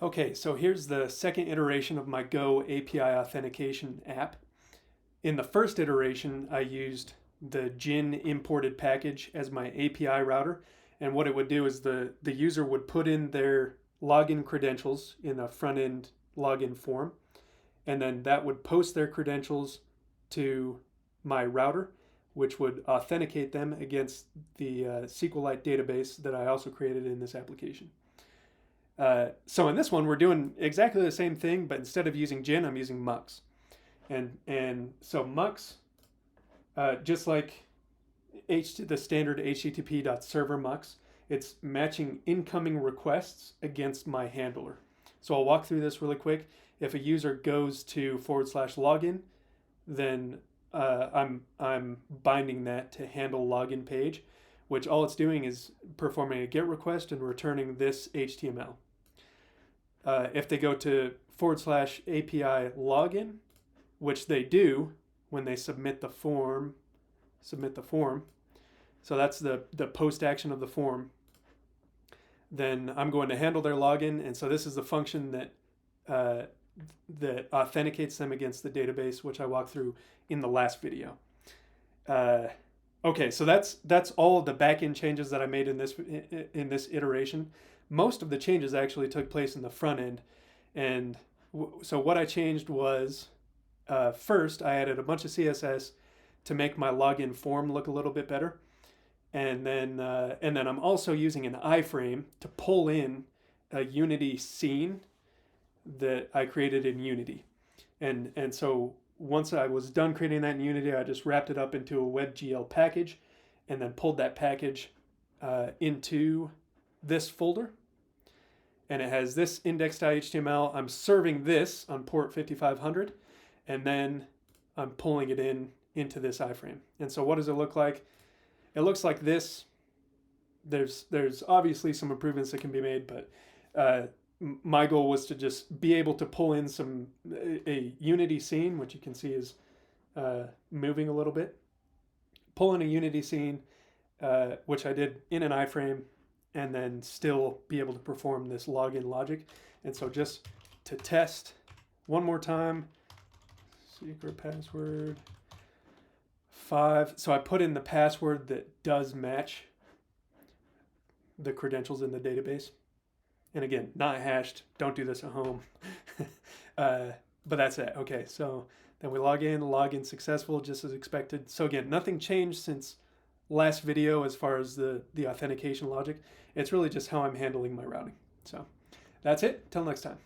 Okay, so here's the second iteration of my Go API authentication app. In the first iteration, I used the Gin imported package as my API router. And what it would do is the user would put in their login credentials in a front end login form. And then that would post their credentials to my router, which would authenticate them against the SQLite database that I also created in this application. So in this one, we're doing exactly the same thing, but instead of using Gin, I'm using Mux. And so Mux, just like the standard HTTP.server Mux, it's matching incoming requests against my handler. So I'll walk through this really quick. If a user goes to /login, then I'm binding that to handle login page, which all it's doing is performing a GET request and returning this HTML. If they go to /API login, which they do when they submit the form. So that's the post action of the form. Then I'm going to handle their login, and so this is the function that that authenticates them against the database, which I walked through in the last video. Okay, so that's all of the backend changes that I made in this iteration. Most of the changes actually took place in the front end, and so what I changed was first I added a bunch of CSS to make my login form look a little bit better, and then I'm also using an iframe to pull in a Unity scene that I created in Unity, and so once I was done creating that in Unity, I just wrapped it up into a WebGL package and then pulled that package into this folder. And it has this index.html. I'm serving this on port 5500, and then I'm pulling it into this iframe. And so what does it look like? It looks like this. There's obviously some improvements that can be made, but my goal was to just be able to pull in a Unity scene, which you can see is moving a little bit. Pull in a Unity scene, which I did in an iframe, and then still be able to perform this login logic. And so just to test one more time, secret password 5. So I put in the password that does match the credentials in the database. And again, not hashed. Don't do this at home. But that's it. Okay, so then we login successful, just as expected. So again, nothing changed since last video as far as the authentication logic. It's really just how I'm handling my routing. So that's it. Till next time.